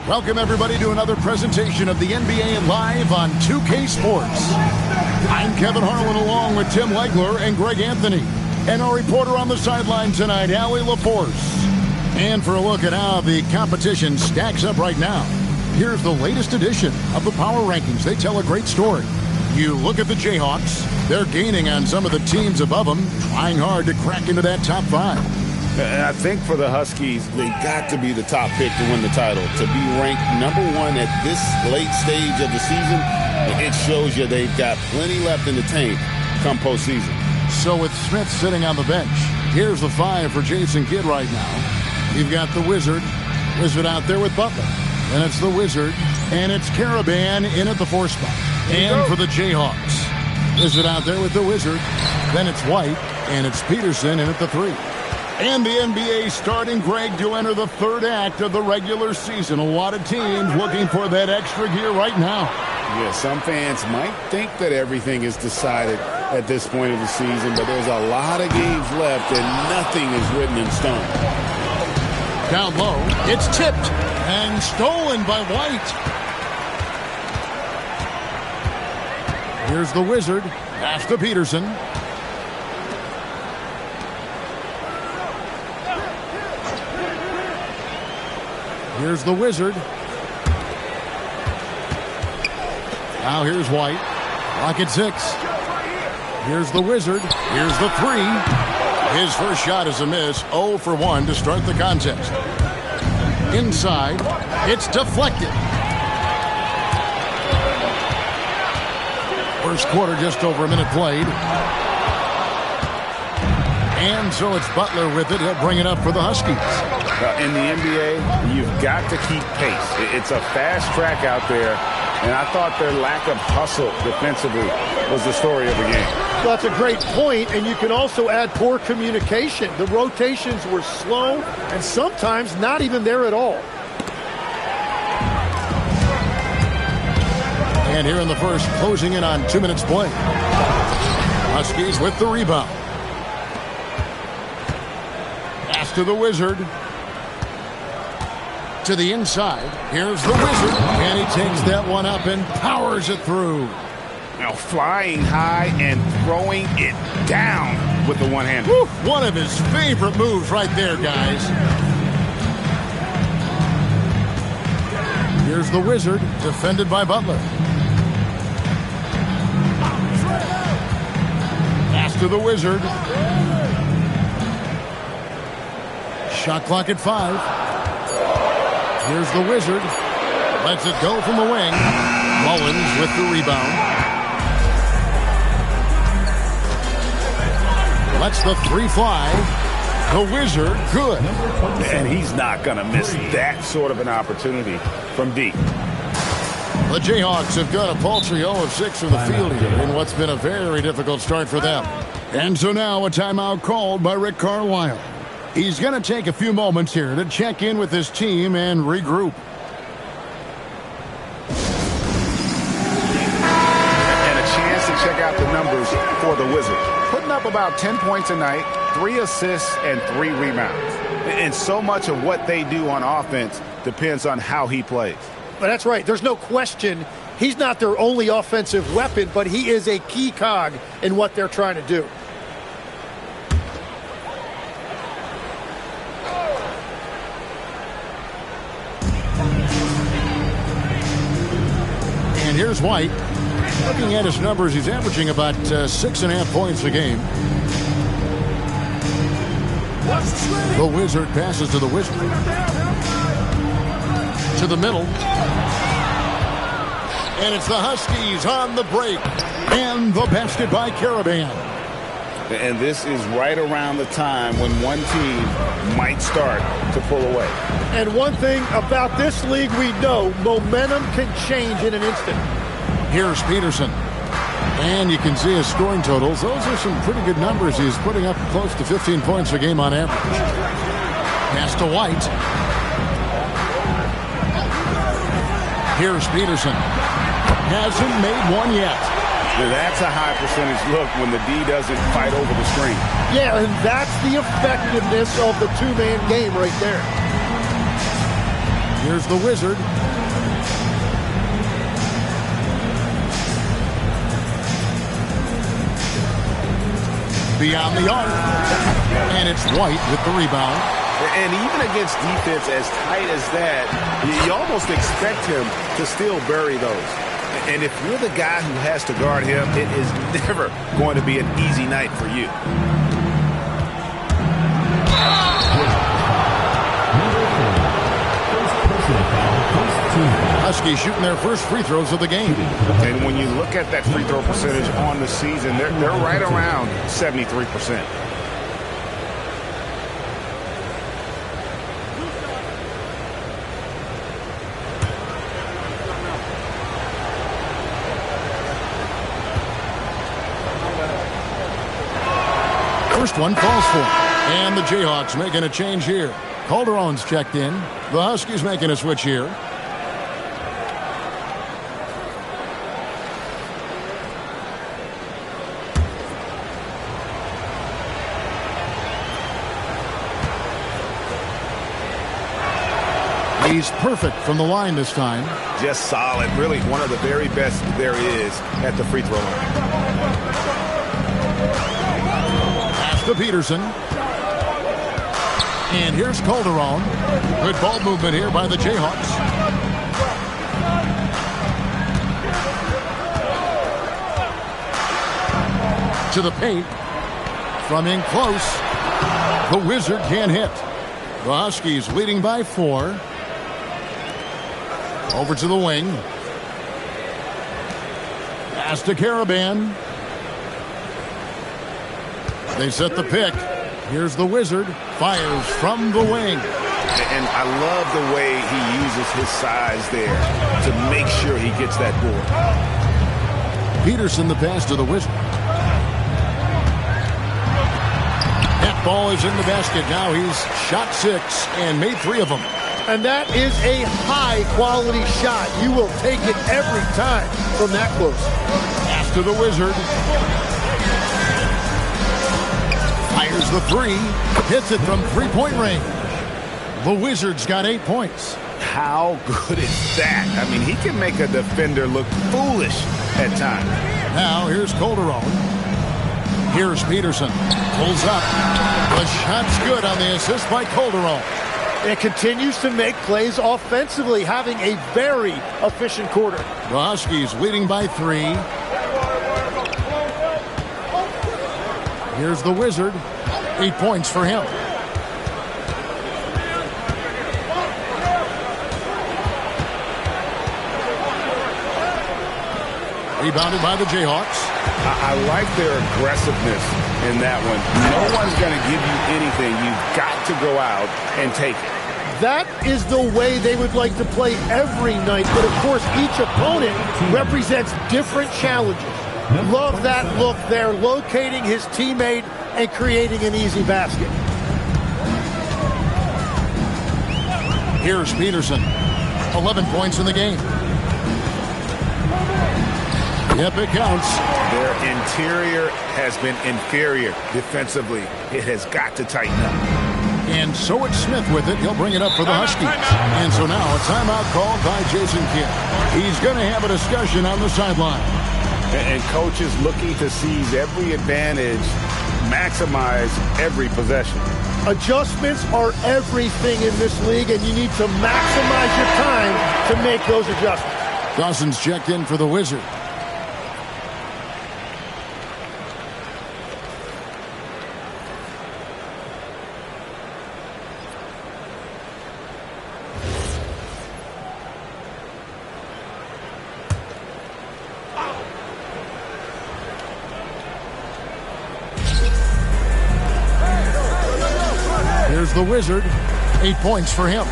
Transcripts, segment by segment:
Welcome, everybody, to another presentation of the NBA Live on 2K Sports. I'm Kevin Harlan along with Tim Legler and Greg Anthony. And our reporter on the sideline tonight, Allie LaForce. And for a look at how the competition stacks up right now, here's the latest edition of the Power Rankings. They tell a great story. You look at the Jayhawks. They're gaining on some of the teams above them, trying hard to crack into that top 5. I think for the Huskies, they got to be the top pick to win the title. To be ranked #1 at this late stage of the season, it shows you they've got plenty left in the tank come postseason. So with Smith sitting on the bench, here's the 5 for Jason Kidd right now. You've got the Wizard out there with Butler. And it's the Wizard, and it's Caravan in at the 4 spot. And for the Jayhawks, Wizard out there with the Wizard. Then it's White, and it's Peterson in at the 3. And the NBA starting, Greg, to enter the 3rd act of the regular season. A lot of teams looking for that extra gear right now. Yeah, some fans might think that everything is decided at this point of the season, but there's a lot of games left and nothing is written in stone. Down low, it's tipped and stolen by White. Here's the Wizard, pass to Peterson. Here's the Wizard. Now here's White. Clock at 6. Here's the Wizard. Here's the 3. His first shot is a miss. 0 for 1 to start the contest. Inside. It's deflected. First quarter, just over a minute played. And so it's Butler with it. He'll bring it up for the Huskies. In the NBA, you've got to keep pace. It's a fast track out there, and I thought their lack of hustle defensively was the story of the game. Well, that's a great point, and you can also add poor communication. The rotations were slow and sometimes not even there at all. And here in the first, closing in on 2 minutes play. Huskies with the rebound. Pass to the Wizard. To the inside. Here's the Wizard. And he takes that one up and powers it through. Now flying high and throwing it down with the one-hander. One of his favorite moves right there, guys. Here's the Wizard, defended by Butler. Pass to the Wizard. Shot clock at 5. Here's the Wizard. Lets it go from the wing. Mullins with the rebound. Lets the 3 fly. The Wizard, good. And he's not going to miss that sort of an opportunity from deep. The Jayhawks have got a paltry 0 of 6 from the field here in what's been a very difficult start for them. And so now a timeout called by Rick Carlisle. He's going to take a few moments here to check in with his team and regroup. And a chance to check out the numbers for the Wizards. Putting up about 10 points a night, 3 assists, and 3 rebounds. And so much of what they do on offense depends on how he plays. But that's right. There's no question he's not their only offensive weapon, but he is a key cog in what they're trying to do. And here's White. Looking at his numbers, he's averaging about 6.5 points a game. The Wizard passes to the Wizard. To the middle. And it's the Huskies on the break. And the basket by Caravan. And this is right around the time when one team might start to pull away. And one thing about this league we know, momentum can change in an instant. Here's Peterson. And you can see his scoring totals. Those are some pretty good numbers. He's putting up close to 15 points a game on average. Pass to White. Here's Peterson. Hasn't made one yet. That's a high percentage look when the D doesn't fight over the screen. Yeah, and that's the effectiveness of the two-man game right there. Here's the Wizard. Beyond the arc. And it's White with the rebound. And even against defense as tight as that, you almost expect him to still bury those. And if you're the guy who has to guard him, it is never going to be an easy night for you. Huskies shooting their first free throws of the game. And when you look at that free throw percentage on the season, they're right around 73%. First one falls for. And the Jayhawks making a change here. Calderon's checked in. The Huskies making a switch here. He's perfect from the line this time. Just solid. Really one of the very best there is at the free throw line. Pass to Peterson. And here's Calderon. Good ball movement here by the Jayhawks. To the paint. From in close. The Wizard can't hit. The Huskies leading by 4. Over to the wing. Pass to Caravan. They set the pick. Here's the Wizard. Fires from the wing. And I love the way he uses his size there to make sure he gets that board. Peterson the pass to the Wizard. That ball is in the basket. Now he's shot 6 and made 3 of them. And that is a high-quality shot. You will take it every time from that close. Pass to the Wizard. Fires the 3. Hits it from three-point range. The Wizard's got 8 points. How good is that? I mean, he can make a defender look foolish at times. Now here's Calderon. Here's Peterson. Pulls up. The shot's good on the assist by Calderon. It continues to make plays offensively, having a very efficient quarter. The Huskies leading by 3. Here's the Wizard. 8 points for him. Rebounded by the Jayhawks. I like their aggressiveness in that one. No one's going to give you anything. You've got to go out and take it. That is the way they would like to play every night. But, of course, each opponent represents different challenges. Love that look there, locating his teammate and creating an easy basket. Here's Peterson. 11 points in the game. Yep, it counts. Their interior has been inferior defensively. It has got to tighten up. And so it's Smith with it. He'll bring it up for the Huskies. And so now a timeout called by Jason Kidd. He's going to have a discussion on the sideline. And coach is looking to seize every advantage, maximize every possession. Adjustments are everything in this league, and you need to maximize your time to make those adjustments. Dawson's checked in for the Wizard. Here's the Wizard. 8 points for him.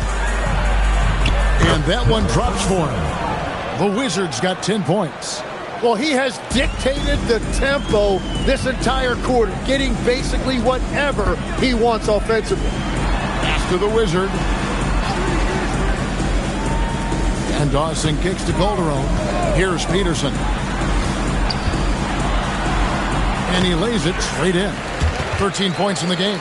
And that one drops for him. The Wizard's got 10 points. Well, he has dictated the tempo this entire quarter, getting basically whatever he wants offensively. Pass to the Wizard. And Dawson kicks to Calderon. Here's Peterson. And he lays it straight in. 13 points in the game.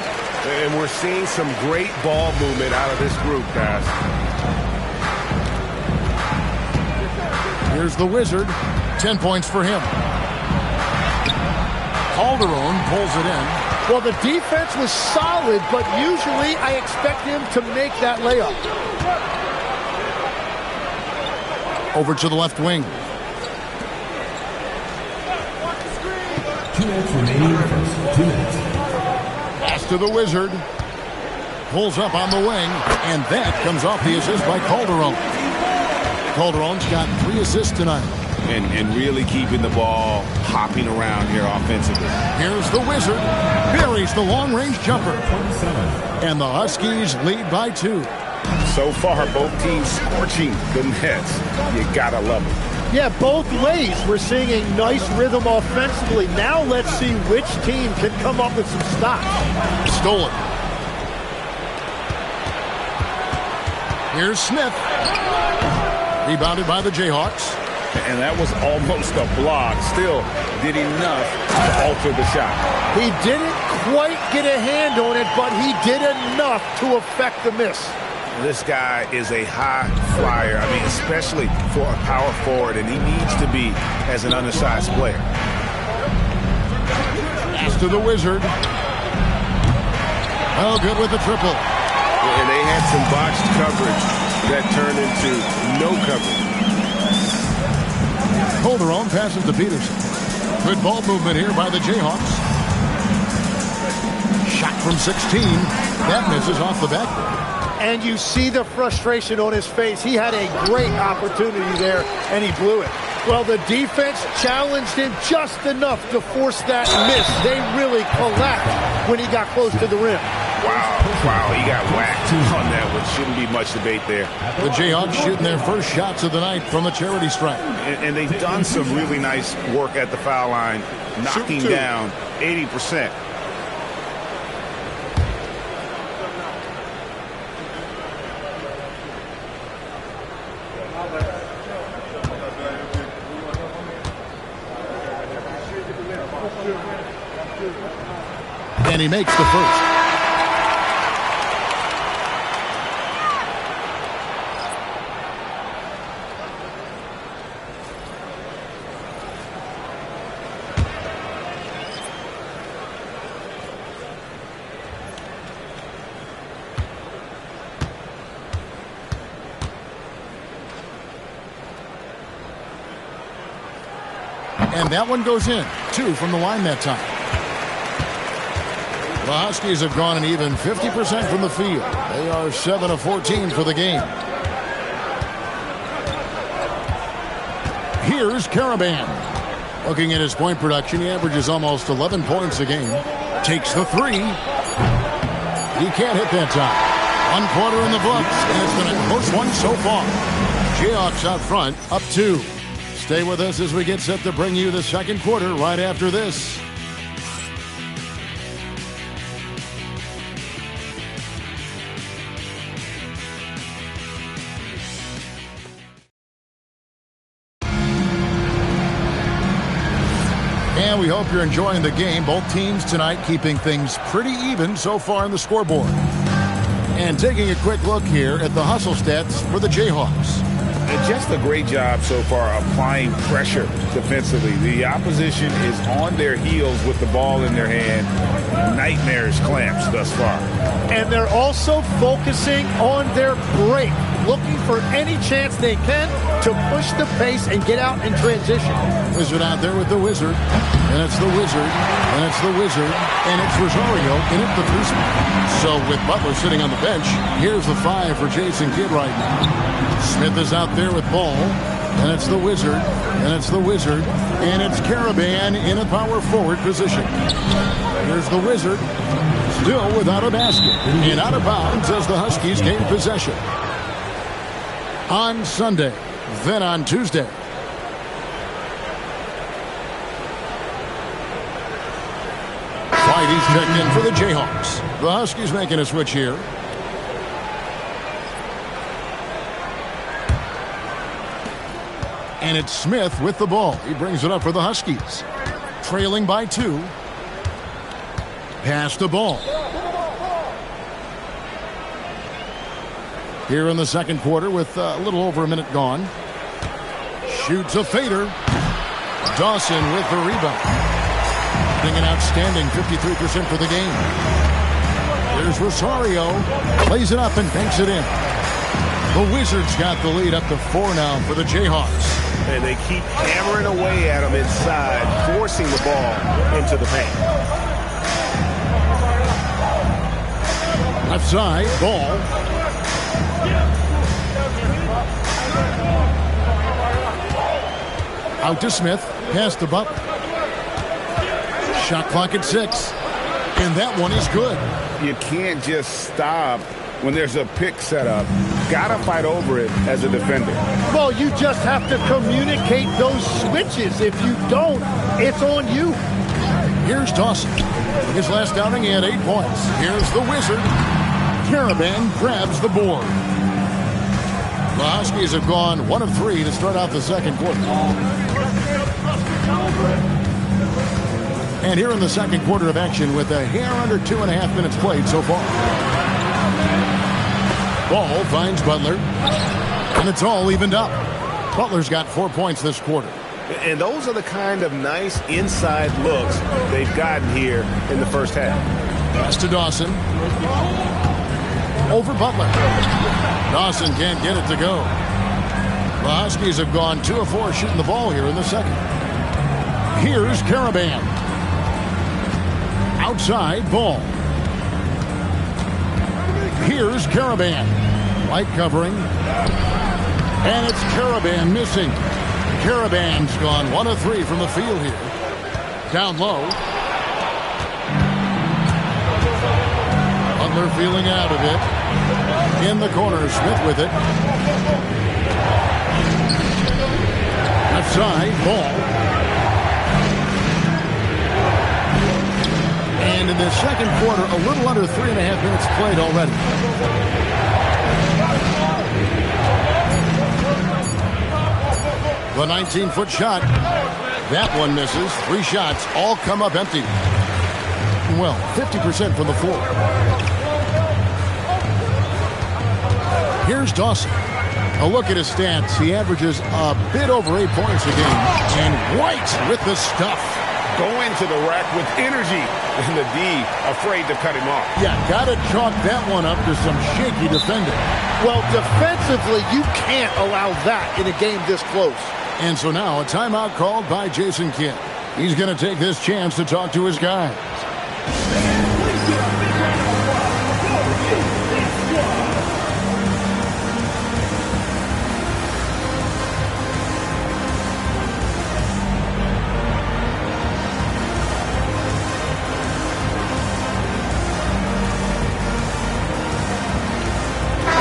And we're seeing some great ball movement out of this group, guys. Here's the Wizard. 10 points for him. Calderon pulls it in. Well, the defense was solid, but usually I expect him to make that layup. Over to the left wing. 2 minutes remaining. 2 minutes. Pass to the Wizard. Pulls up on the wing, and that comes off the assist by Calderon. Calderon's got 3 assists tonight. And really keeping the ball hopping around here offensively. Here's the Wizard. Buries the long-range jumper. 27. And the Huskies lead by 2. So far, both teams scorching the nets. You gotta love it. Yeah, both ways. We're seeing a nice rhythm offensively. Now let's see which team can come up with some stops. Stolen. Here's Smith. Rebounded by the Jayhawks. And that was almost a block. Still did enough to alter the shot. He didn't quite get a hand on it, but he did enough to affect the miss. This guy is a high flyer. I mean, especially for a power forward, and he needs to be as an undersized player. Pass to the Wizard. Oh, good with the triple. And they had some botched coverage that turned into no coverage. Calderon passes to Peterson. Good ball movement here by the Jayhawks. Shot from 16. That misses off the backboard. And you see the frustration on his face. He had a great opportunity there, and he blew it. Well, the defense challenged him just enough to force that miss. They really collapsed when he got close to the rim. Wow, he got whacked on that one. Shouldn't be much debate there. The Jayhawks shooting their first shots of the night from the charity stripe. And they've done some really nice work at the foul line, knocking down 80%. And he makes the first. And that one goes in. 2 from the line that time. The Huskies have gone an even 50% from the field. They are 7 of 14 for the game. Here's Caravan. Looking at his point production, he averages almost 11 points a game. Takes the 3. He can't hit that time. 1 quarter in the books, and it's been a close one so far. Jayhawks out front, up 2. Stay with us as we get set to bring you the second quarter right after this. And we hope you're enjoying the game. Both teams tonight keeping things pretty even so far on the scoreboard. And taking a quick look here at the hustle stats for the Jayhawks. And just a great job so far applying pressure defensively. The opposition is on their heels with the ball in their hand. Nightmarish clamps thus far. And they're also focusing on their break, looking for any chance they can to push the pace and get out in transition. Wizard out there with the Wizard. And it's the Wizard. And it's the Wizard. And it's Rosario in at the 3 spot. So with Butler sitting on the bench, here's the 5 for Jason Kidd right now. Smith is out there with ball. And it's the Wizard. And it's the Wizard. And it's Caravan in a power forward position. Here's the Wizard. Still without a basket. And out of bounds as the Huskies gain possession. On Sunday, then on Tuesday. Whitey's checked in for the Jayhawks. The Huskies making a switch here. And it's Smith with the ball. He brings it up for the Huskies. Trailing by 2. Pass the ball. Here in the second quarter with a little over a minute gone. Shoots a fader. Dawson with the rebound. Getting an outstanding 53% for the game. Here's Rosario. Plays it up and banks it in. The Wizards got the lead up to 4 now for the Jayhawks. And they keep hammering away at them inside, forcing the ball into the paint. Left side, Ball. Out to Smith. Pass to Butler. Shot clock at 6. And that one is good. You can't just stop when there's a pick set up. Gotta fight over it as a defender. Well, you just have to communicate those switches. If you don't, it's on you. Here's Dawson. His last outing, he had 8 points. Here's the Wizard. Caravan grabs the board. The Huskies have gone 1 of 3 to start out the second quarter. And here in the second quarter of action with a hair under 2.5 minutes played so far. Ball finds Butler. And it's all evened up. Butler's got 4 points this quarter. And those are the kind of nice inside looks they've gotten here in the first half. Pass to Dawson. Over Butler. Dawson can't get it to go. The Huskies have gone 2 of 4 shooting the ball here in the second. Here's Caravan. Outside, Ball. Here's Caravan. Light covering. And it's Caravan missing. Caravan's gone 1 of 3 from the field here. Down low. Butler feeling out of it. In the corner, Smith with it. Left side, Ball. And in the second quarter, a little under 3.5 minutes played already. The 19-foot shot. That one misses. 3 shots all come up empty. Well, 50% from the floor. Here's Dawson. A look at his stats. He averages a bit over 8 points a game. And White with the stuff. Going to the rack with energy. And the D afraid to cut him off. Yeah, got to chalk that one up to some shaky defending. Well, defensively, you can't allow that in a game this close. And so now a timeout called by Jason Kidd. He's going to take this chance to talk to his guys.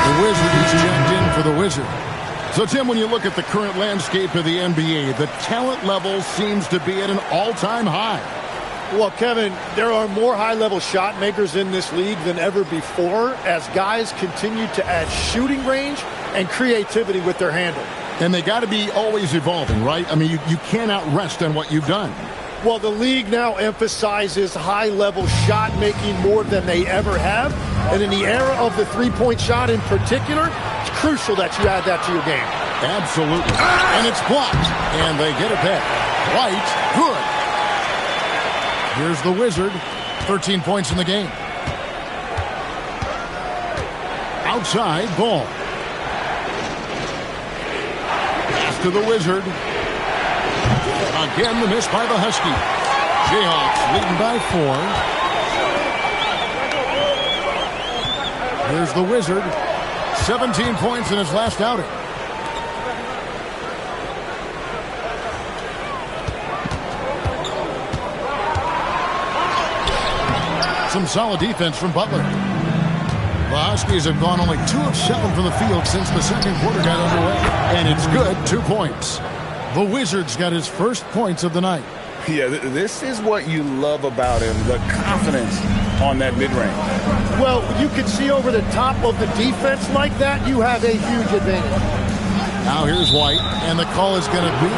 The Wizard is checked in for the Wizard. So, Tim, when you look at the current landscape of the NBA, the talent level seems to be at an all-time high. Well, Kevin, there are more high-level shot makers in this league than ever before as guys continue to add shooting range and creativity with their handle. And they got to be always evolving, right? I mean, you cannot rest on what you've done. Well, the league now emphasizes high-level shot making more than they ever have. And in the era of the three-point shot in particular, it's crucial that you add that to your game. Absolutely. And it's blocked. And they get it back. White, good. Here's the Wizard. 13 points in the game. Outside, Ball. Pass to the Wizard. Again, the miss by the Huskies. Jayhawks leading by 4. Here's the Wizard. 17 points in his last outing. Some solid defense from Butler. The Huskies have gone only 2 of 7 from the field since the second quarter got underway. And it's good, 2 points. The Wizards got his first points of the night. Yeah, this is what you love about him, the confidence on that mid-range. Well, you can see over the top of the defense like that, you have a huge advantage. Now here's White, and the call is going to be,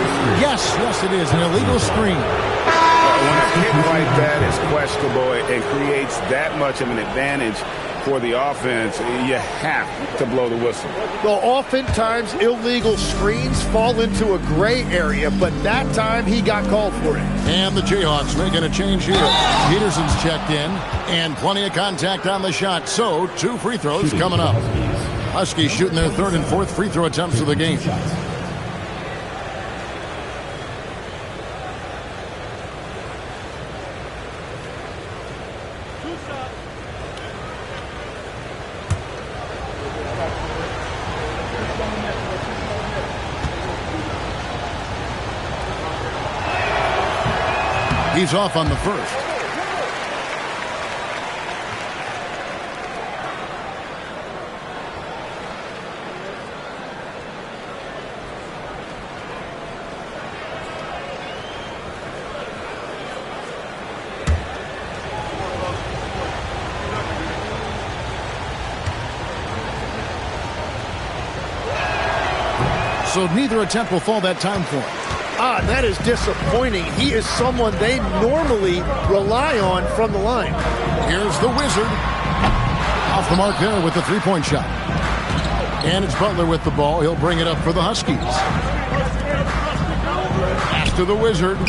yes, it is, an illegal screen. When a hit like that is questionable, it creates that much of an advantage. for the offense, you have to blow the whistle. Well, oftentimes illegal screens fall into a gray area, but that time he got called for it. And the Jayhawks making a change here. Peterson's checked in, and plenty of contact on the shot. So 2 free throws coming up. Huskies shooting their 3rd and 4th free throw attempts of the game. He's off on the first. So neither attempt will fall that time for him. That is disappointing. He is someone they normally rely on from the line. Here's the Wizard. Off the mark there with the 3-point shot. And it's Butler with the ball. He'll bring it up for the Huskies. Pass to the Wizard.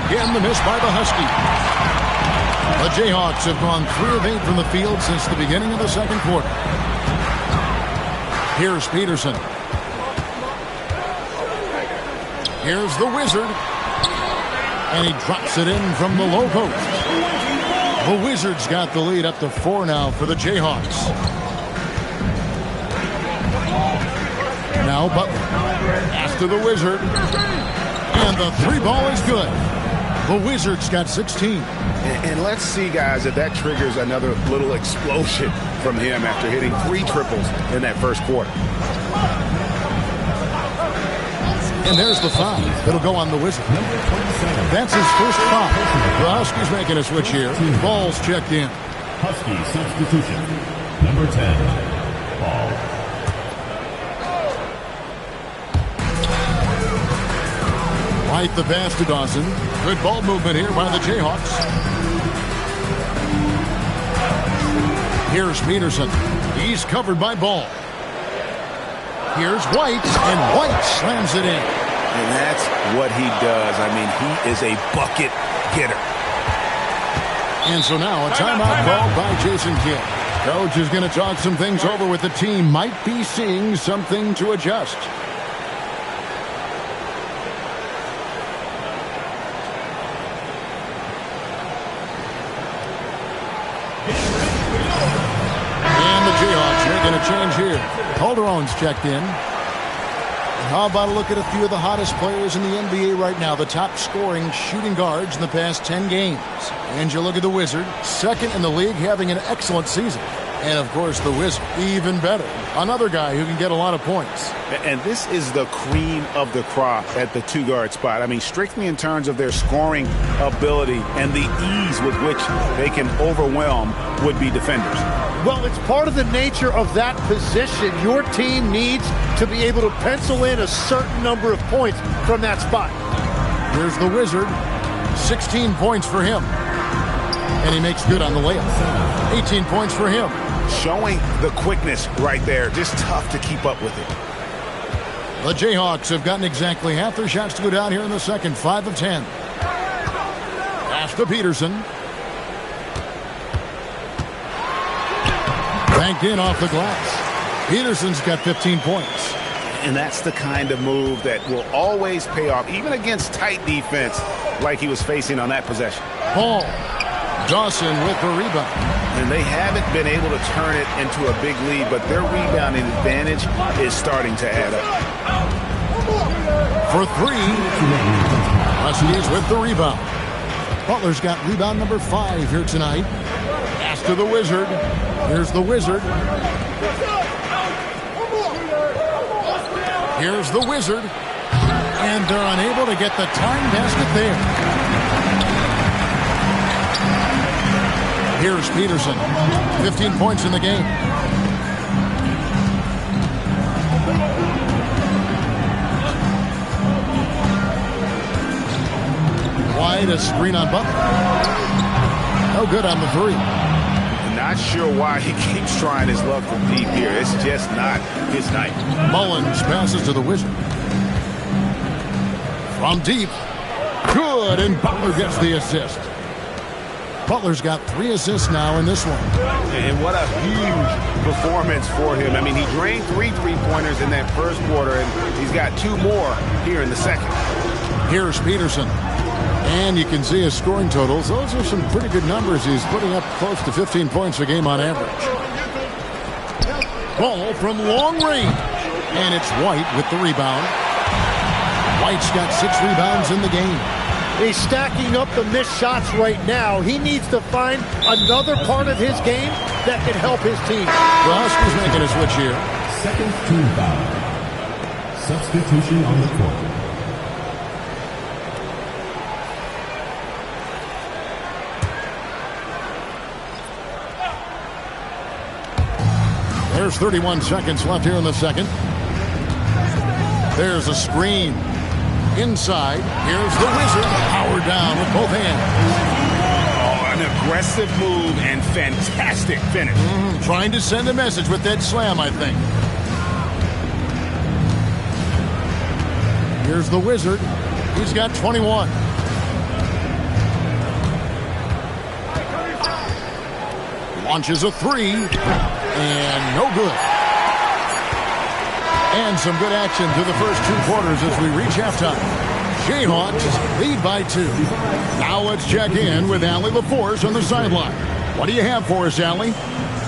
Again, the miss by the Huskies. The Jayhawks have gone 3 of 8 from the field since the beginning of the second quarter. Here's Peterson. Here's the Wizard. And he drops it in from the low post. The Wizards got the lead up to 4 now for the Jayhawks. Now Butler. Pass to the Wizard. And the 3 ball is good. The Wizards got 16. And let's see, guys, if that triggers another little explosion from him after hitting 3 triples in that first quarter. And there's the foul. It'll go on the Wizard. That's his first foul. The Huskies making a switch here. Ball's checked in. Husky substitution. Number 10, Ball. Right the pass to Dawson. Good ball movement here by the Jayhawks. Here's Peterson. He's covered by Ball. Here's White, and White slams it in. And that's what he does. I mean, he is a bucket getter. And so now a timeout called by Jason Kidd. Coach is going to talk some things over with the team. Might be seeing something to adjust. And the Jayhawks making a change here. Calderon's checked in. How about a look at a few of the hottest players in the NBA right now, the top scoring shooting guards in the past 10 games. And you look at the Wizard, 2nd in the league, having an excellent season. And, of course, the Wizard, even better. Another guy who can get a lot of points. And this is the cream of the crop at the 2-guard spot. I mean, strictly in terms of their scoring ability and the ease with which they can overwhelm would-be defenders. Well, it's part of the nature of that position. Your team needs to be able to pencil in a certain number of points from that spot. Here's the Wizard. 16 points for him. And he makes good on the layup. 18 points for him. Showing the quickness right there. Just tough to keep up with it. The Jayhawks have gotten exactly half their shots to go down here in the second. 5 of 10. Pass to Peterson. Banked in off the glass. Peterson's got 15 points. And that's the kind of move that will always pay off, even against tight defense like he was facing on that possession. Ball. Dawson with the rebound. And they haven't been able to turn it into a big lead, but their rebounding advantage is starting to add up. For 3. Huskies with the rebound. Butler's got rebound number 5 here tonight. Pass to the Wizard. Here's the Wizard. Here's the Wizard. And they're unable to get the tying basket there. Here's Peterson. 15 points in the game. Wide, a screen on Butler. No good on the 3. Not Not sure why he keeps trying his luck from deep here. It's just not his night. Mullins passes to the Wizard. From deep. Good, and Butler gets the assist. Butler's got 3 assists now in this one. And what a huge performance for him. I mean, he drained 3 3-pointers in that first quarter, and he's got 2 more here in the second. Here's Peterson. And you can see his scoring totals. Those are some pretty good numbers. He's putting up close to 15 points a game on average. Ball from long range. And it's White with the rebound. White's got 6 rebounds in the game. He's stacking up the missed shots right now. He needs to find another part of his game that can help his team. The Huskies making a switch here. Second team foul. Substitution on the court. There's 31 seconds left here in the second. There's a screen. Inside, here's the Wizard. Powered down with both hands. Oh, an aggressive move and fantastic finish. Trying to send a message with that slam, I think. Here's the Wizard. He's got 21. Launches a 3. And no good. And some good action to the first 2 quarters as we reach halftime. Jayhawks lead by 2. Now let's check in with Allie LaForce on the sideline. What do you have for us, Allie?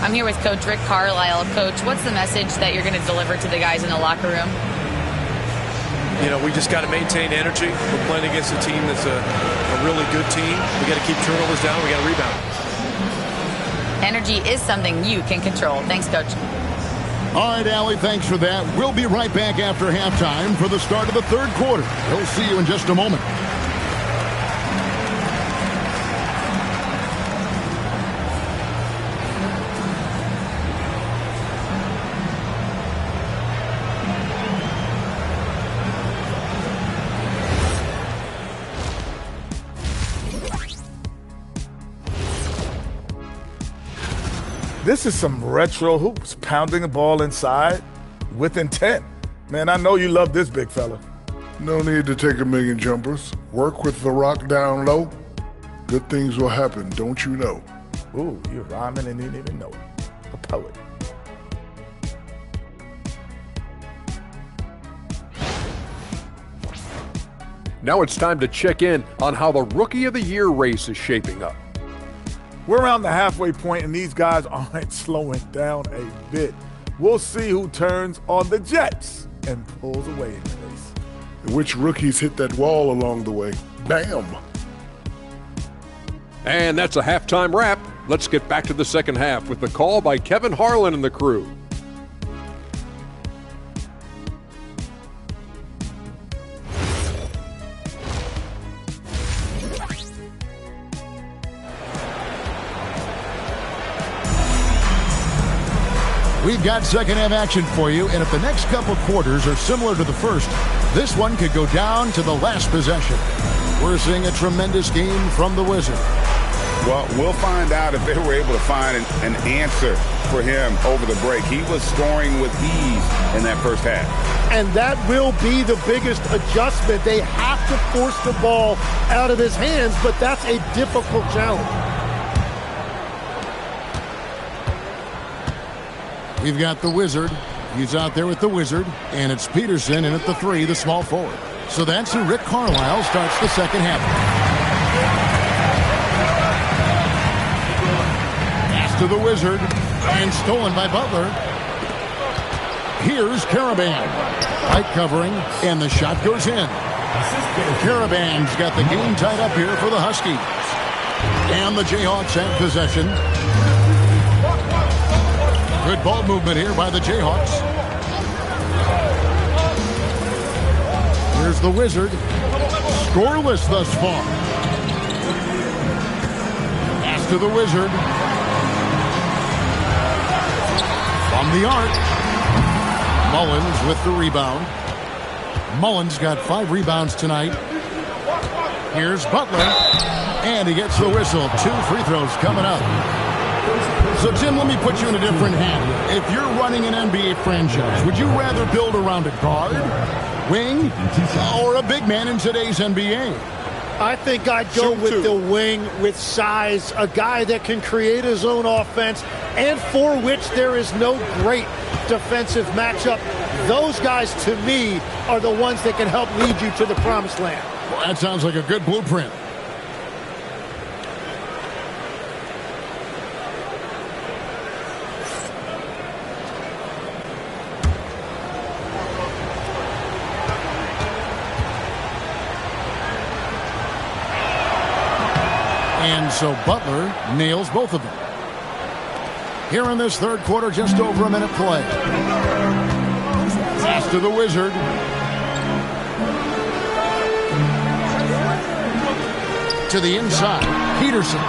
I'm here with Coach Rick Carlisle. Coach, what's the message that you're going to deliver to the guys in the locker room? You know, we just got to maintain energy. We're playing against a team that's a really good team. We got to keep turnovers down. We got to rebound. Energy is something you can control. Thanks, Coach. All right, Allie, thanks for that. We'll be right back after halftime for the start of the third quarter. We'll see you in just a moment. This is some retro hoops, pounding the ball inside with intent. Man, I know you love this big fella. No need to take a million jumpers. Work with the rock down low. Good things will happen, don't you know? Ooh, you're rhyming and you didn't even know it. A poet. Now it's time to check in on how the Rookie of the Year race is shaping up. We're around the halfway point, and these guys aren't slowing down a bit. We'll see who turns on the Jets and pulls away in the race. Which rookies hit that wall along the way? Bam! And that's a halftime wrap. Let's get back to the second half with the call by Kevin Harlan and the crew. We've got second half action for you, and if the next couple quarters are similar to the first, this one could go down to the last possession. We're seeing a tremendous game from the Wizard. Well, we'll find out if they were able to find an answer for him over the break. He was scoring with ease in that first half. And that will be the biggest adjustment. They have to force the ball out of his hands, but that's a difficult challenge. We've got the Wizard. He's out there with the Wizard. And it's Peterson in at the 3, the small forward. So that's who Rick Carlisle starts the second half. Pass to the Wizard. And stolen by Butler. Here's Caravan. Tight covering. And the shot goes in. Caravan's got the game tied up here for the Huskies. And the Jayhawks have possession. Good ball movement here by the Jayhawks. Here's the Wizard. Scoreless thus far. Pass to the Wizard. From the arc. Mullins with the rebound. Mullins got 5 rebounds tonight. Here's Butler. And he gets the whistle. 2 free throws coming up. So, Tim, let me put you in a different hand. If you're running an NBA franchise, would you rather build around a guard, wing, or a big man in today's NBA? I think I'd go with the wing with size, a guy that can create his own offense and for which there is no great defensive matchup. Those guys, to me, are the ones that can help lead you to the promised land. Well, that sounds like a good blueprint. And so Butler nails both of them. Here in this third quarter, just over a minute play. Pass to the Wizard. To the inside. Peterson.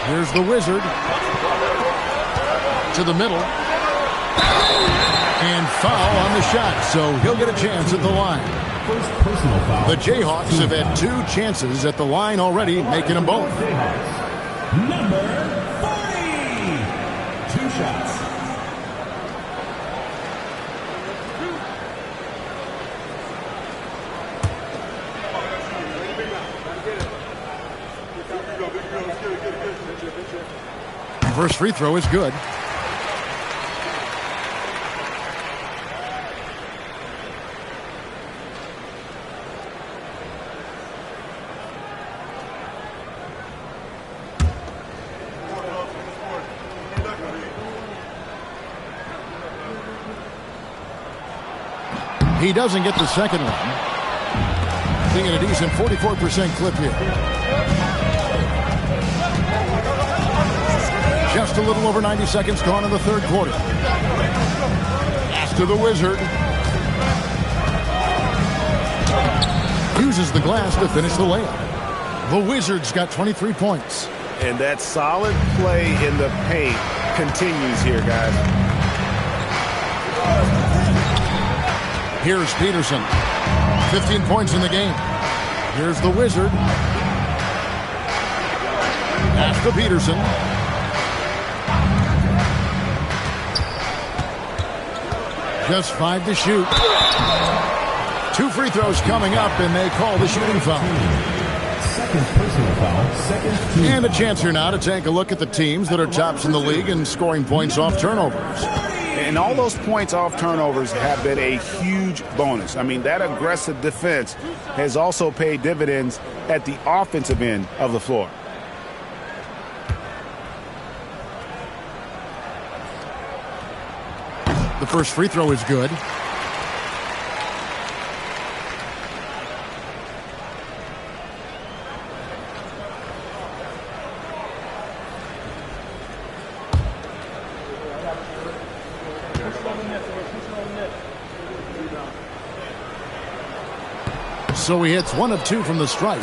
Here's the Wizard. To the middle. And foul on the shot, so he'll get a chance at the line. First personal foul. The Jayhawks have had 2 chances at the line already, making them both. Number 40. 2 shots. First free throw is good. He doesn't get the second one. Being at a decent 44% clip here. Just a little over 90 seconds gone in the third quarter. Pass to the Wizard. Uses the glass to finish the layup. The Wizards got 23 points. And that solid play in the paint continues here, guys. Here's Peterson. 15 points in the game. Here's the Wizard. Pass to Peterson. Just 5 to shoot. 2 free throws coming up, and they call the shooting foul. Second personal foul. Second team. And a chance here now to take a look at the teams that are tops in the league in scoring points off turnovers. And all those points off turnovers have been a huge bonus. I mean, that aggressive defense has also paid dividends at the offensive end of the floor. The first free throw is good. So he hits 1 of 2 from the stripe.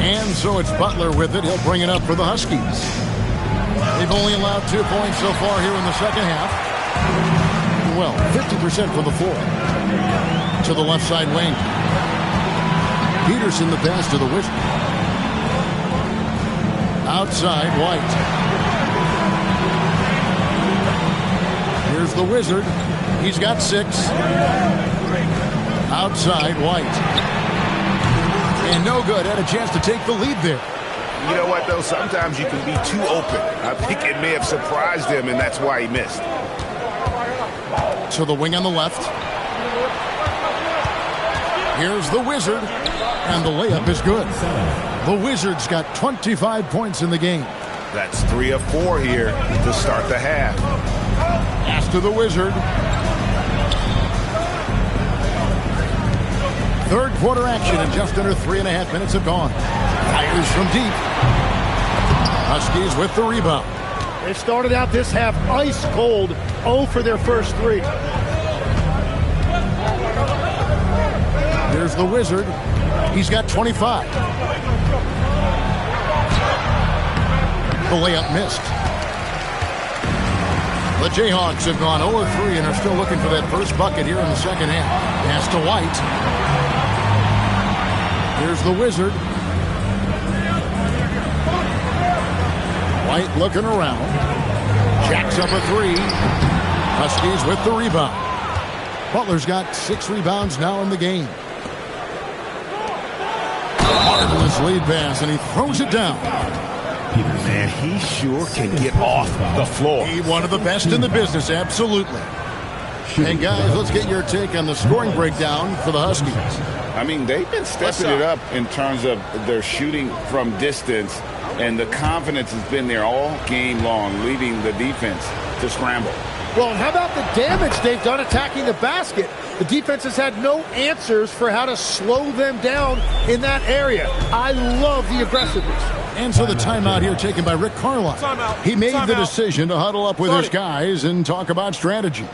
And so it's Butler with it. He'll bring it up for the Huskies. They've only allowed 2 points so far here in the second half. Well, 50% from the floor. To the left side wing. Peterson the pass to the Wizard. Outside, White. Here's the Wizard. He's got 6. Outside, White. And no good. Had a chance to take the lead there. You know what, though? Sometimes you can be too open. I think it may have surprised him, and that's why he missed. To the wing on the left. Here's the Wizard. And the layup is good. The Wizards got 25 points in the game. That's 3 of 4 here to start the half. Pass to the Wizard. Third quarter action, and just under 3.5 minutes have gone. Fires from deep. Huskies with the rebound. They started out this half ice cold, 0 for their first 3. Here's the Wizard. He's got 25. The layup missed. The Jayhawks have gone 0-3 and are still looking for that first bucket here in the second half. Pass to White. Here's the Wizard. White looking around. Jacks up a three. Huskies with the rebound. Butler's got 6 rebounds now in the game. Marvelous lead pass, and he throws it down. Man, he sure can get off the floor. He one of the best in the business, absolutely. Hey, guys, let's get your take on the scoring breakdown for the Huskies. I mean, they've been stepping it up in terms of their shooting from distance, and the confidence has been there all game long, leading the defense to scramble. Well, and how about the damage they've done attacking the basket? The defense has had no answers for how to slow them down in that area. I love the aggressiveness. And so the timeout here taken by Rick Carlisle. He made the decision to huddle up with his guys and talk about strategy.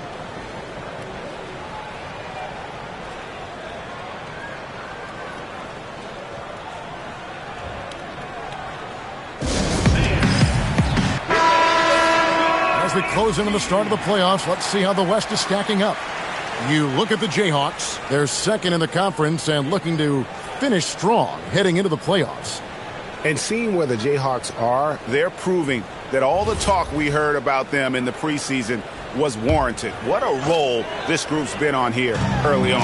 As we close into the start of the playoffs, let's see how the West is stacking up. You look at the Jayhawks. They're second in the conference and looking to finish strong heading into the playoffs. And seeing where the Jayhawks are, they're proving that all the talk we heard about them in the preseason was warranted. What a role this group's been on here early on.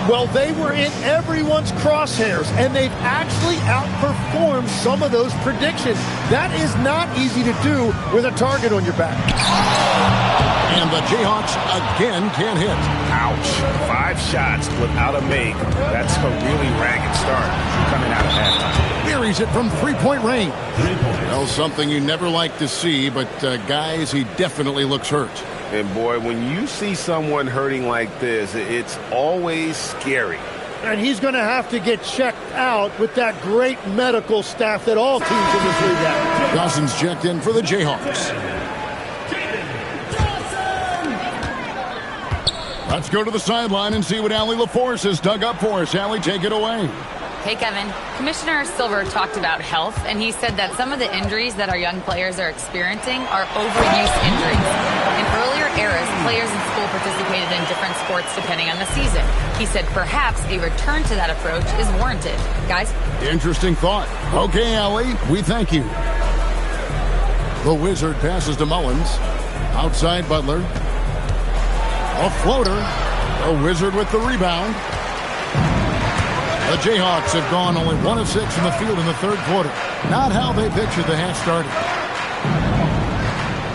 Well, they were in everyone's crosshairs, and they've actually outperformed some of those predictions. That is not easy to do with a target on your back. And the Jayhawks again can't hit. Ouch. 5 shots without a make. That's a really ragged start coming out of halftime. Buries it from three-point range. Well, something you never like to see, but guys, he definitely looks hurt. And boy, when you see someone hurting like this, it's always scary. And he's going to have to get checked out with that great medical staff that all teams in this league have. Dawson's checked in for the Jayhawks. Let's go to the sideline and see what Allie LaForce has dug up for us. Allie, take it away. Hey, Kevin. Commissioner Silver talked about health, and he said that some of the injuries that our young players are experiencing are overuse injuries. In earlier eras, players in school participated in different sports depending on the season. He said perhaps a return to that approach is warranted. Guys? Interesting thought. Okay, Allie, we thank you. The Wizard passes to Mullins. Outside Butler. A floater. The Wizard with the rebound. The Jayhawks have gone only 1 of 6 from the field in the third quarter. Not how they pictured the half started.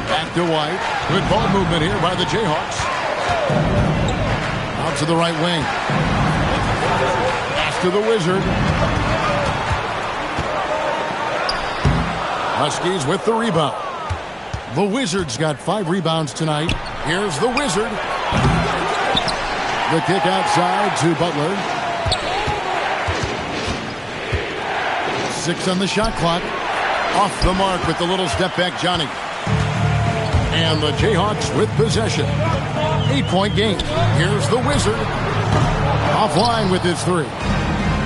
Back to White. Good ball movement here by the Jayhawks. Out to the right wing. Pass to the Wizard. Huskies with the rebound. The Wizards got 5 rebounds tonight. Here's the Wizard. The kick outside to Butler. 6 on the shot clock. Off the mark with the little step back, Johnny. And the Jayhawks with possession. 8-point game. Here's the Wizard. Offline with his 3.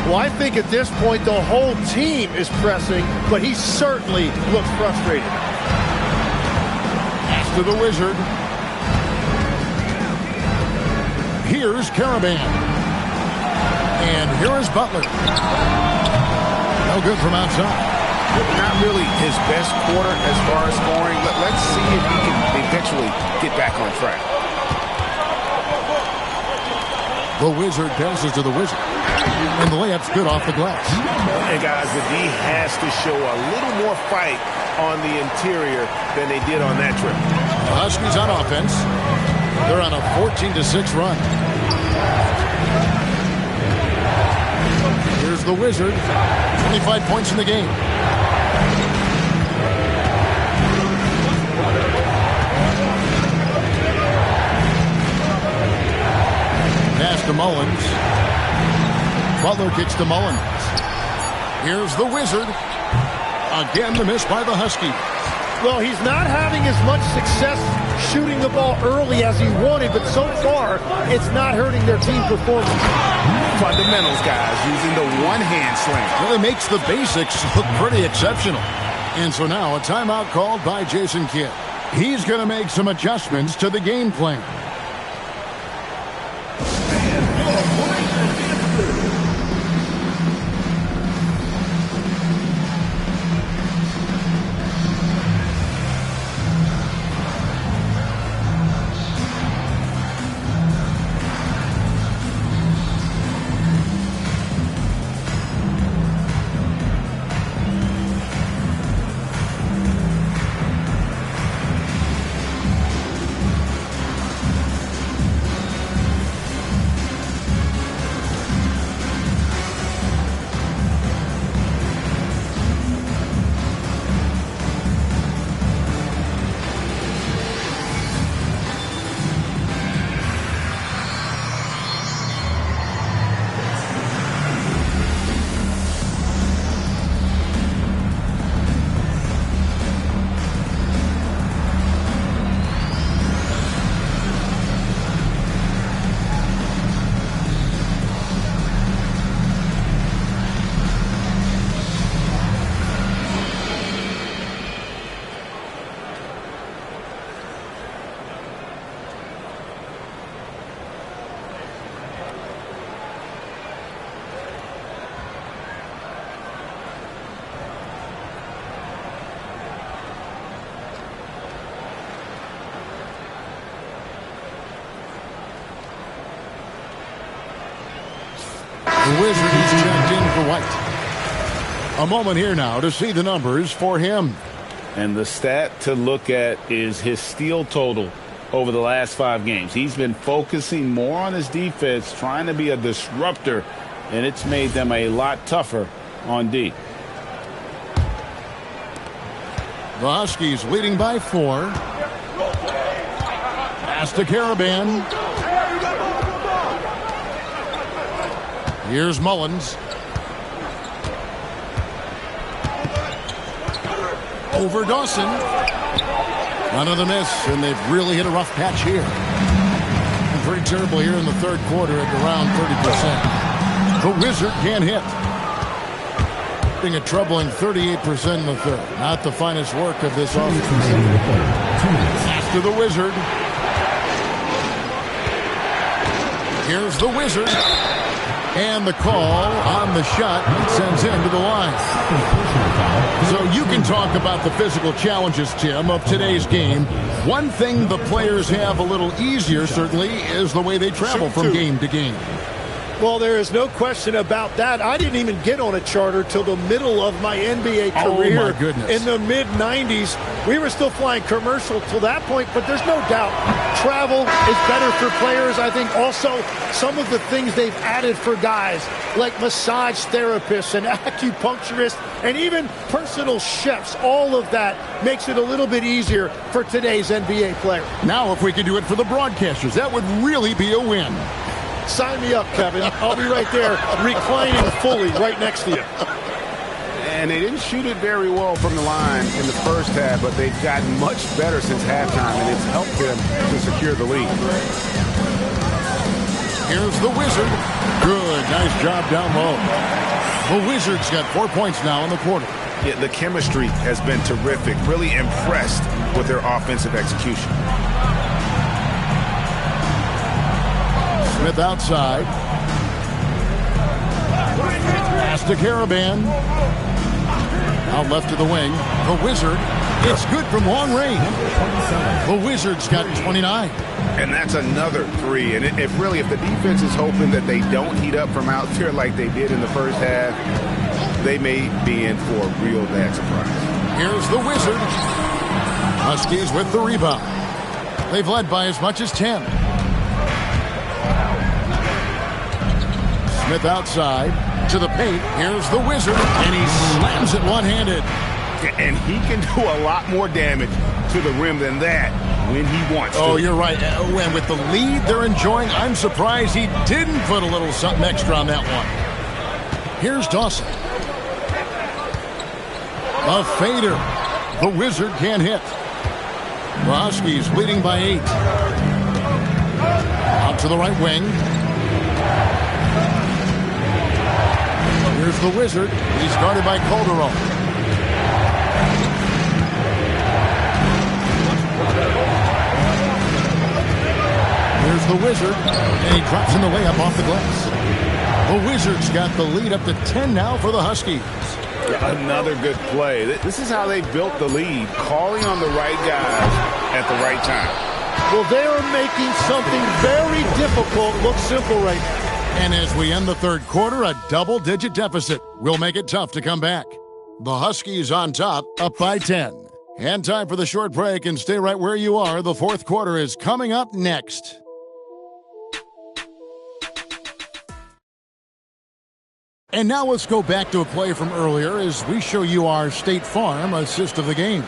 Well, I think at this point the whole team is pressing, but he certainly looks frustrated. Pass to the Wizard. Here's Caravan. And here is Butler. No good from outside. Not really his best quarter as far as scoring. Let's see if he can eventually get back on track. The Wizard passes to the Wizard. And the layup's good off the glass. And guys, the D has to show a little more fight on the interior than they did on that trip. The Huskies on offense. They're on a 14-6 run. Here's the Wizard. 25 points in the game. Pass to Mullins. Butler kicks to Mullins. Here's the Wizard. Again, the miss by the Huskies. Well, he's not having as much success shooting the ball early as he wanted, but so far, it's not hurting their team performance. Fundamentals, guys, using the one-hand slam. Really makes the basics look pretty exceptional. And so now a timeout called by Jason Kidd. He's going to make some adjustments to the game plan. The Wizard, he's checked in for White. A moment here now to see the numbers for him. And the stat to look at is his steal total over the last 5 games. He's been focusing more on his defense, trying to be a disruptor, and it's made them a lot tougher on D. The Huskies leading by 4. Pass to Caravan. Here's Mullins. Over Dawson. Another miss, and they've really hit a rough patch here. And pretty terrible here in the third quarter at around 30%. The Wizard can't hit. A troubling 38% in the third. Not the finest work of this offense. Pass to the Wizard. Here's the Wizard. And the call on the shot sends him to the line. So you can talk about the physical challenges, Tim, of today's game. One thing the players have a little easier, certainly, is the way they travel from game to game. Well, there is no question about that. I didn't even get on a charter till the middle of my NBA career. Oh, my goodness. In the mid-90s. We were still flying commercial till that point, but there's no doubt travel is better for players. I think also some of the things they've added for guys like massage therapists and acupuncturists and even personal chefs, all of that makes it a little bit easier for today's NBA player. Now, if we could do it for the broadcasters, that would really be a win. Sign me up, Kevin. I'll be right there reclining fully right next to you. And they didn't shoot it very well from the line in the first half, but they've gotten much better since halftime, and it's helped them to secure the lead. Here's the Wizard. Good. Nice job down low. The Wizards got 4 points now in the quarter. Yeah, the chemistry has been terrific. Really impressed with their offensive execution. Smith outside. Pass to Caravan. Out left to the wing. The Wizard. It's good from long range. The Wizards got 29. And that's another 3. And if the defense is hoping that they don't heat up from out there like they did in the first half, they may be in for a real bad surprise. Here's the Wizard. Huskies with the rebound. They've led by as much as 10. Smith outside to the paint. Here's the Wizard, and he slams it one-handed. And he can do a lot more damage to the rim than that when he wants to. Oh, you're right. And with the lead they're enjoying, I'm surprised he didn't put a little something extra on that one. Here's Dawson. A fader. The Wizard can't hit. The Huskies leading by 8. Out to the right wing. Here's the Wizard. He's guarded by Calderon. Here's the Wizard, and he drops in the layup off the glass. The Wizards got the lead up to 10 now for the Huskies. Another good play. This is how they built the lead, calling on the right guys at the right time. Well, they are making something very difficult look simple right now. And as we end the third quarter, a double-digit deficit will make it tough to come back. The Huskies on top, up by 10. And time for the short break, and stay right where you are. The fourth quarter is coming up next. And now let's go back to a play from earlier as we show you our State Farm assist of the game.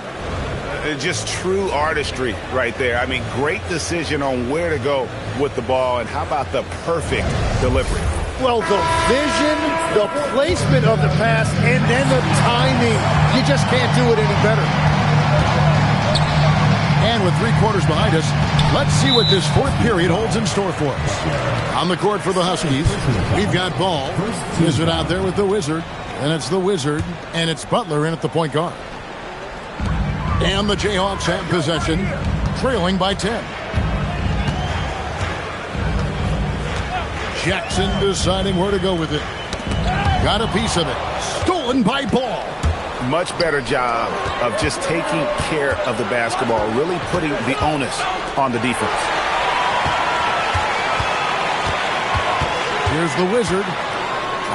Just true artistry right there. I mean, great decision on where to go with the ball, and how about the perfect delivery? Well, the vision, the placement of the pass, and then the timing. You just can't do it any better. And with 3 quarters behind us, let's see what this fourth period holds in store for us. On the court for the Huskies, we've got Ball. Is it out there with the Wizard? And it's the Wizard, and it's Butler in at the point guard. And the Jayhawks have possession, trailing by 10. Jackson deciding where to go with it. Got a piece of it. Stolen by Ball. Much better job of just taking care of the basketball, really putting the onus on the defense. Here's the Wizard.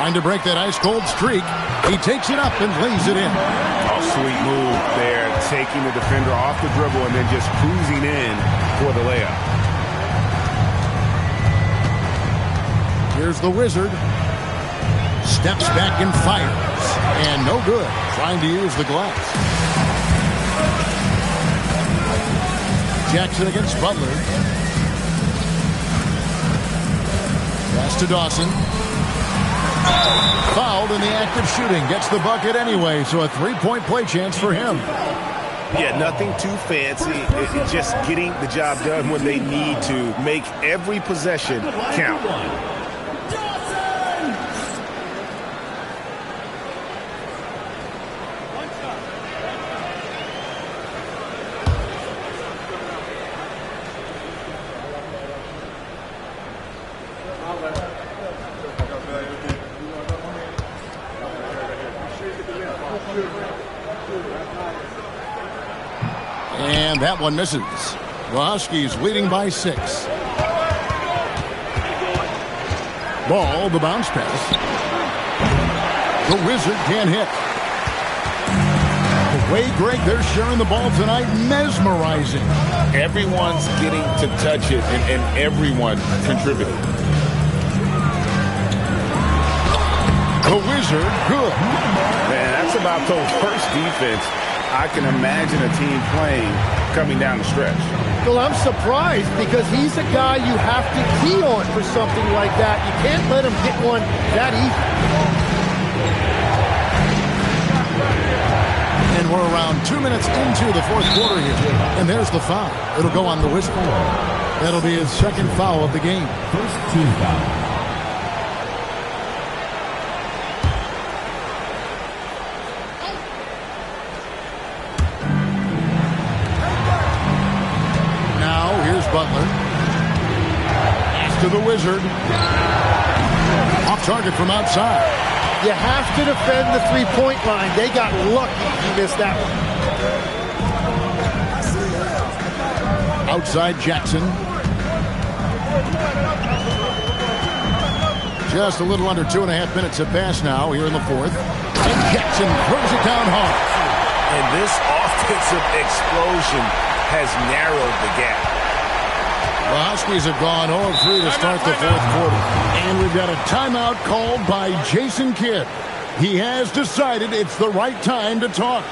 Trying to break that ice-cold streak. He takes it up and lays it in. Oh, sweet move there, taking the defender off the dribble and then just cruising in for the layup. Here's the Wizard. Steps back and fires. And no good. Trying to use the glass. Jackson against Butler. Pass to Dawson. Fouled in the act of shooting. Gets the bucket anyway, so a three-point play chance for him. Yeah, nothing too fancy. It's just getting the job done when they need to. Make every possession count. And that one misses. The Huskies leading by 6. Ball, the bounce pass. The Wizard can't hit. The way, Greg, they're sharing the ball tonight, mesmerizing. Everyone's getting to touch it, and everyone contributing. The Wizard, good. Man, that's about the worst defense I can imagine a team playing coming down the stretch. Well, I'm surprised because he's a guy you have to key on for something like that. You can't let him get one that easy. And we're around 2 minutes into the fourth quarter here. And there's the foul. It'll go on the Wizard. That'll be his second foul of the game. First team foul. Butler. Pass to the Wizard. Off target from outside. You have to defend the three-point line. They got lucky he missed that one. Outside Jackson. Just a little under 2.5 minutes have passed now here in the fourth. And Jackson throws it down hard. And this offensive explosion has narrowed the gap. The Huskies have gone 0-3 to start the fourth quarter. And we've got a timeout called by Jason Kidd. He has decided it's the right time to talk.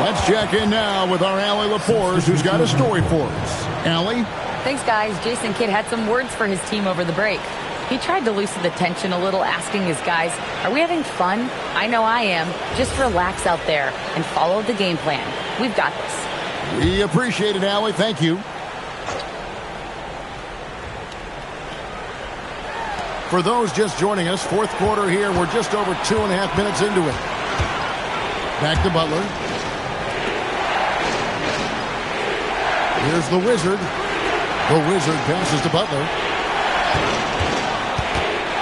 Let's check in now with our Allie Laforce, who's got a story for us. Allie? Thanks, guys. Jason Kidd had some words for his team over the break. He tried to loosen the tension a little, asking his guys, are we having fun? I know I am. Just relax out there and follow the game plan. We've got this. We appreciate it, Allie. Thank you. For those just joining us, fourth quarter here. We're just over 2.5 minutes into it. Back to Butler. Here's the Wizard. The Wizard passes to Butler.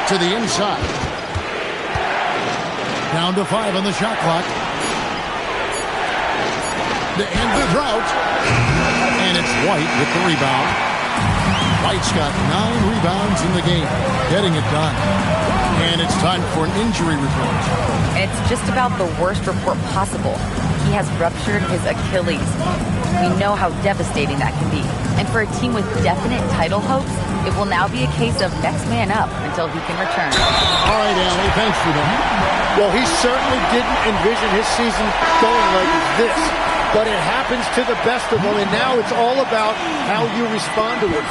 To the inside. Down to 5 on the shot clock. To end the drought. And it's White with the rebound. White's got 9 rebounds in the game. Getting it done. And it's time for an injury report. It's just about the worst report possible. He has ruptured his Achilles. We know how devastating that can be. And for a team with definite title hopes, it will now be a case of next man up until he can return. All right, Allie, thanks for that. Well, he certainly didn't envision his season going like this. but it happens to the best of them, and now it's all about how you respond to it.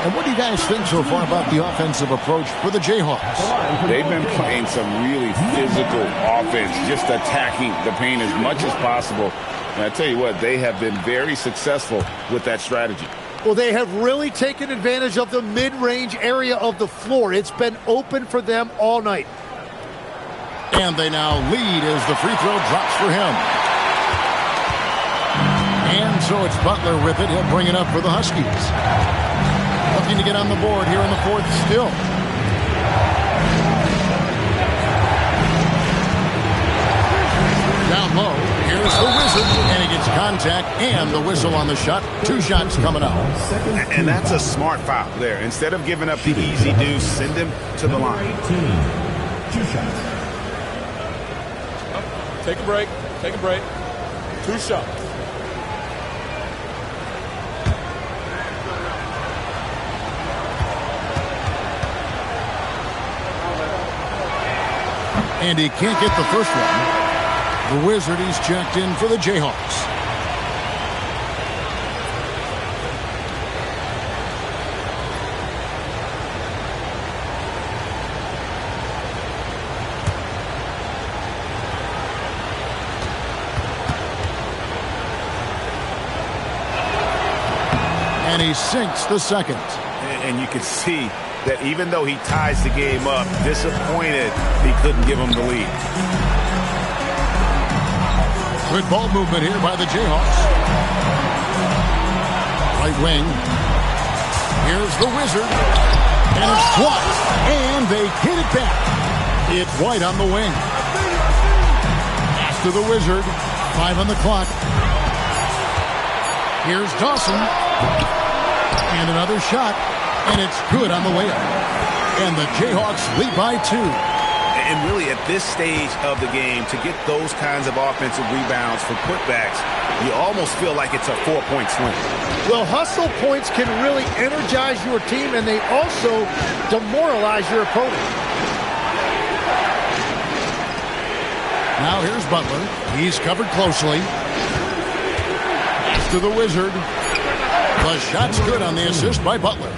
And what do you guys think so far about the offensive approach for the Jayhawks? They've been playing some really physical offense, just attacking the paint as much as possible. And I tell you what, they have been very successful with that strategy. Well, they have really taken advantage of the mid-range area of the floor. It's been open for them all night. And they now lead as the free throw drops for him. And so it's Butler with it. He'll bring it up for the Huskies. Looking to get on the board here in the fourth still. Down low, here's the Wizard, and he gets contact and the whistle on the shot. 2 shots coming up. And that's a smart foul there. Instead of giving up the easy deuce, send him to the line. 2 shots. Take a break. Take a break. 2 shots. And he can't get the first one. The Wizard, he's checked in for the Jayhawks. And he sinks the second. And you can see that even though he ties the game up, disappointed he couldn't give him the lead. Good ball movement here by the Jayhawks. Right wing. Here's the Wizard. And it's White. And they hit it back. It's White on the wing. Pass to the Wizard. 5 on the clock. Here's Dawson. And another shot. And it's good on the way up. And the Jayhawks lead by 2. And really, at this stage of the game, to get those kinds of offensive rebounds for putbacks, you almost feel like it's a 4-point swing. Well, hustle points can really energize your team, and they also demoralize your opponent. Now here's Butler. He's covered closely. Pass to the Wizard. The shot's good on the assist by Butler.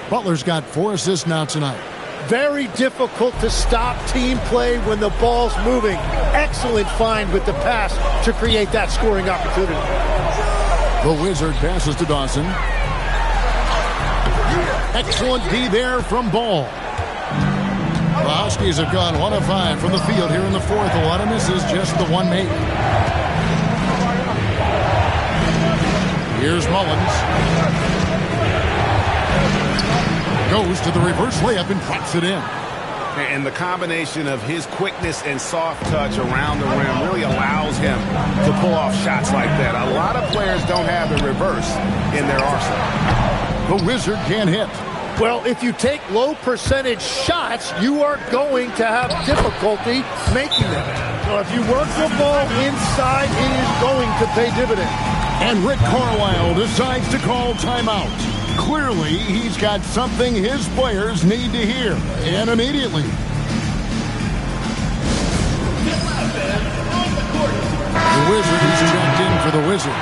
Butler's got 4 assists now tonight. Very difficult to stop team play when the ball's moving. Excellent find with the pass to create that scoring opportunity. The Wizard passes to Dawson. Excellent D there from Ball. The Huskies have gone 1 of 5 from the field here in the fourth. A lot of misses, just the one made. Here's Mullins. Goes to the reverse layup and drops it in. And the combination of his quickness and soft touch around the rim really allows him to pull off shots like that. A lot of players don't have the reverse in their arsenal. The Wizard can't hit. Well, if you take low percentage shots, you are going to have difficulty making them. So if you work the ball inside, it is going to pay dividends. And Rick Carlisle decides to call timeout. Clearly, he's got something his players need to hear, and immediately. The Wizard is checked in for the Wizard.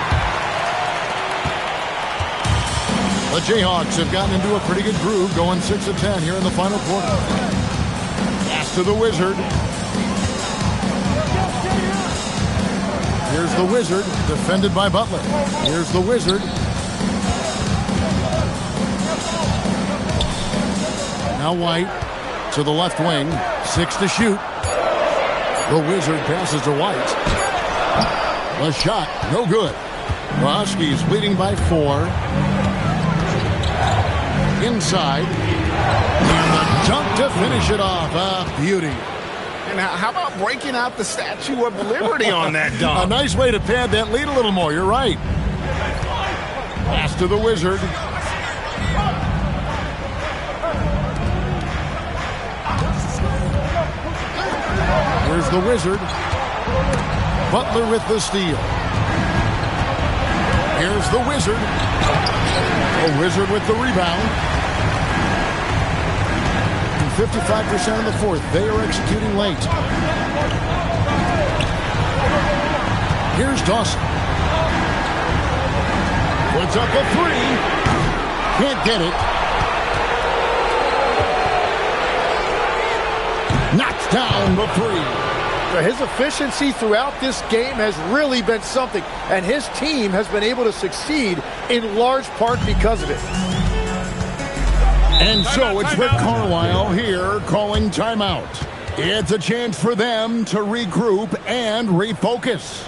The Jayhawks have gotten into a pretty good groove, going 6 of 10 here in the final quarter. Pass to the Wizard. Here's the Wizard, defended by Butler. Here's the Wizard. Now White to the left wing. 6 to shoot. The Wizard passes to White. The shot, no good. The Huskies leading by 4. Inside. And the dunk to finish it off. A beauty. And how about breaking out the Statue of Liberty on that dunk? A nice way to pad that lead a little more. You're right. Pass to the Wizard. Here's the Wizard. Butler with the steal. Here's the Wizard. The Wizard with the rebound. 55% in the fourth. They are executing late. Here's Dawson. Puts up a three. Can't get it. Knocks down the three. His efficiency throughout this game has really been something, and his team has been able to succeed in large part because of it. And so it's Rick Carlisle here calling timeout. It's a chance for them to regroup and refocus.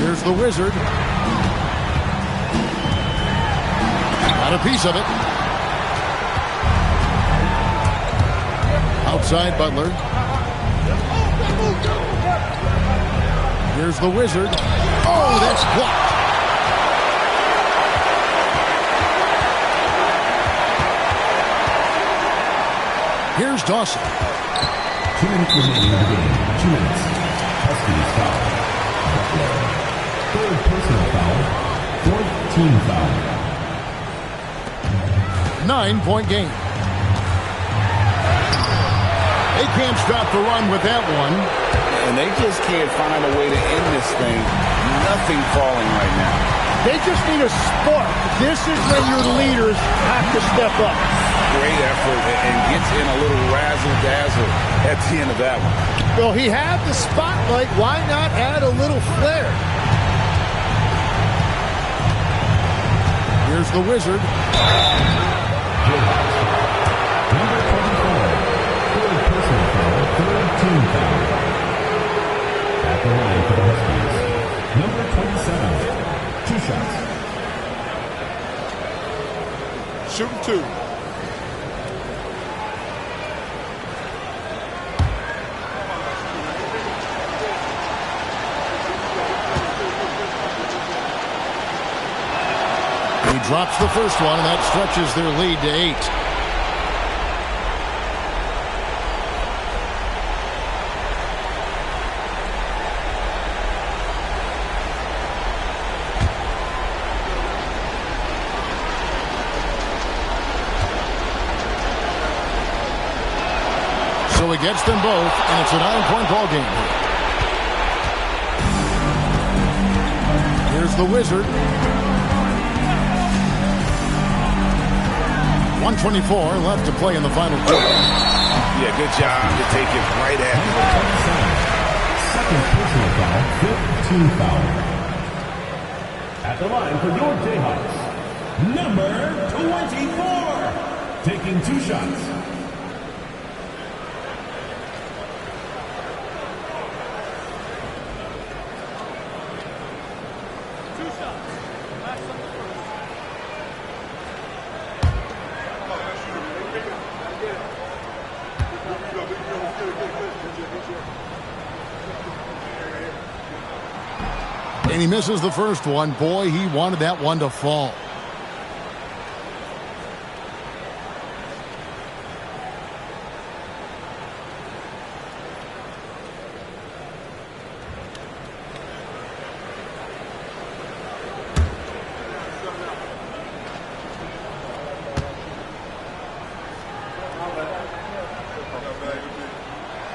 Here's the Wizard. Got a piece of it. Outside Butler. Here's the Wizard. Oh, that's blocked. Here's Dawson. 2 minutes remaining in the game. 2 minutes. Huskies foul. Butler. Third personal foul. Fourth team foul. 9-point game. They can't stop the run with that one. And they just can't find a way to end this thing. Nothing falling right now. They just need a spark. This is when your leaders have to step up. Great effort and gets in a little razzle-dazzle at the end of that one. Well, he had the spotlight. Why not add a little flair? Here's the Wizard. Number 24. Third personal foul. Third team foul. At the line for the Huskies. Number 27. 2 shots. Shooting 2. He drops the first one, and that stretches their lead to 8. So he gets them both, and it's a 9-point ball game. Here's the Wizard. 1:24 left to play in the final quarter. Yeah, good job to take it right at him. Second personal foul, fifth team foul. At the line for your Jayhawks, number 24, taking 2 shots. And he misses the first one. Boy, he wanted that one to fall.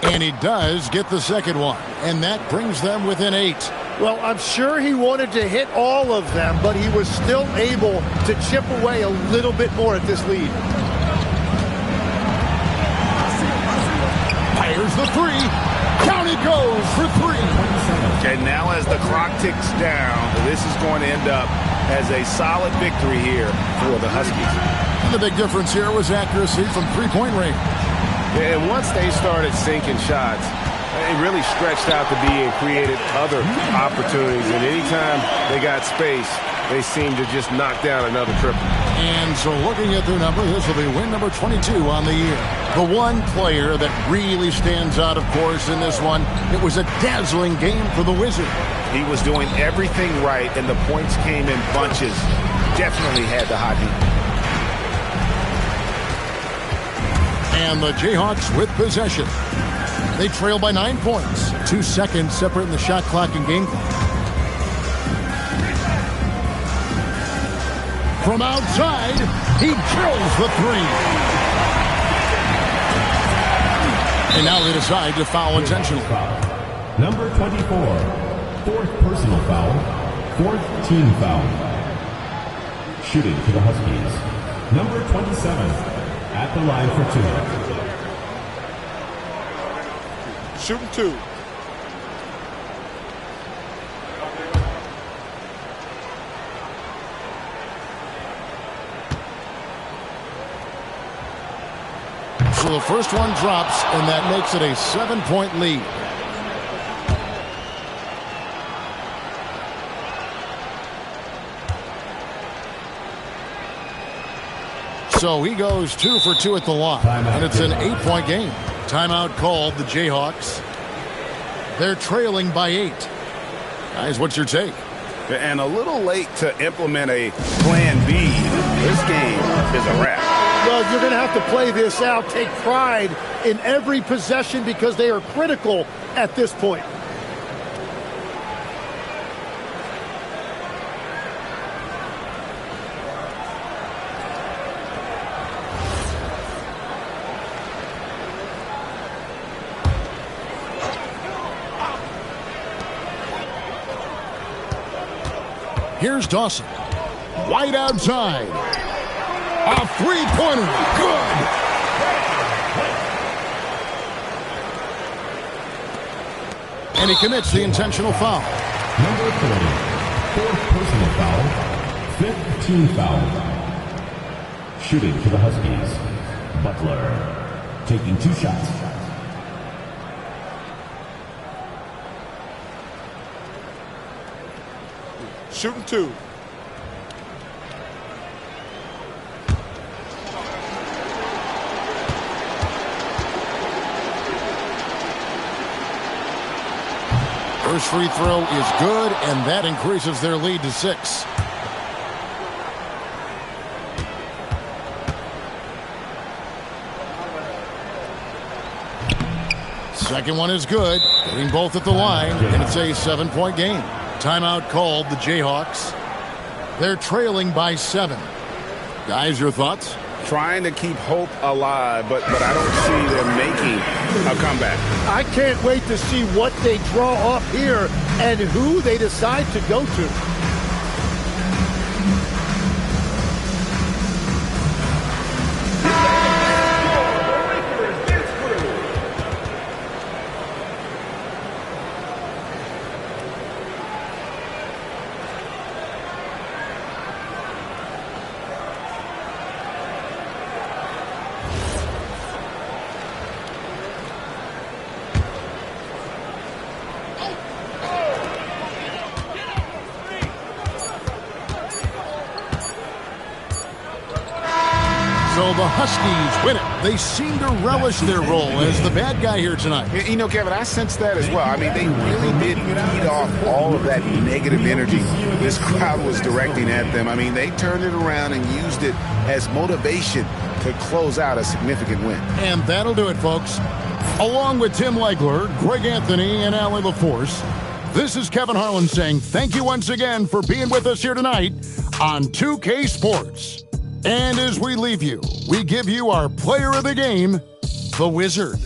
And he does get the second one. And that brings them within 8. Well, I'm sure he wanted to hit all of them, but he was still able to chip away a little bit more at this lead. Fires the 3. Count it goes for 3. Okay, now as the clock ticks down, this is going to end up as a solid victory here for the Huskies. And the big difference here was accuracy from 3-point range. And once they started sinking shots, it really stretched out to be and created other opportunities. And anytime they got space, they seemed to just knock down another triple. And so looking at their number, this will be win number 22 on the year. The one player that really stands out, of course, in this one, it was a dazzling game for the Wizards. He was doing everything right, and the points came in bunches. Definitely had the hot heat. And the Jayhawks with possession. They trail by 9 points. 2 seconds separating the shot clock and game clock. From outside, he drills the three. And now they decide to foul intentionally. Number 24, fourth personal foul, fourth team foul. Shooting for the Huskies. Number 27, at the line for 2. Shooting 2. So the first one drops, and that makes it a 7-point lead. So he goes 2 for 2 at the line, and it's an 8-point game. Timeout called, the Jayhawks. They're trailing by 8. Guys, what's your take? And a little late to implement a plan B. This game is a wrap. Well, you're going to have to play this out, take pride in every possession because they are critical at this point. Here's Dawson. Wide outside. A three-pointer. Good. And he commits the intentional foul. Number 30, fourth personal foul, fifth team foul. Shooting for the Huskies, Butler, taking 2 shots. Shooting 2. First free throw is good, and that increases their lead to 6. Second one is good, hitting both at the line, and it's a 7-point game. Timeout called, the Jayhawks. They're trailing by 7. Guys, your thoughts? Trying to keep hope alive, but I don't see them making a comeback. I can't wait to see what they draw up here and who they decide to go to. So the Huskies win it. They seem to relish their role as the bad guy here tonight. You know, Kevin, I sense that as well. I mean, they really did feed off all of that negative energy this crowd was directing at them. I mean, they turned it around and used it as motivation to close out a significant win. And that'll do it, folks. Along with Tim Legler, Greg Anthony, and Allie LaForce, this is Kevin Harlan saying thank you once again for being with us here tonight on 2K Sports. And as we leave you, we give you our player of the game, the Wizard.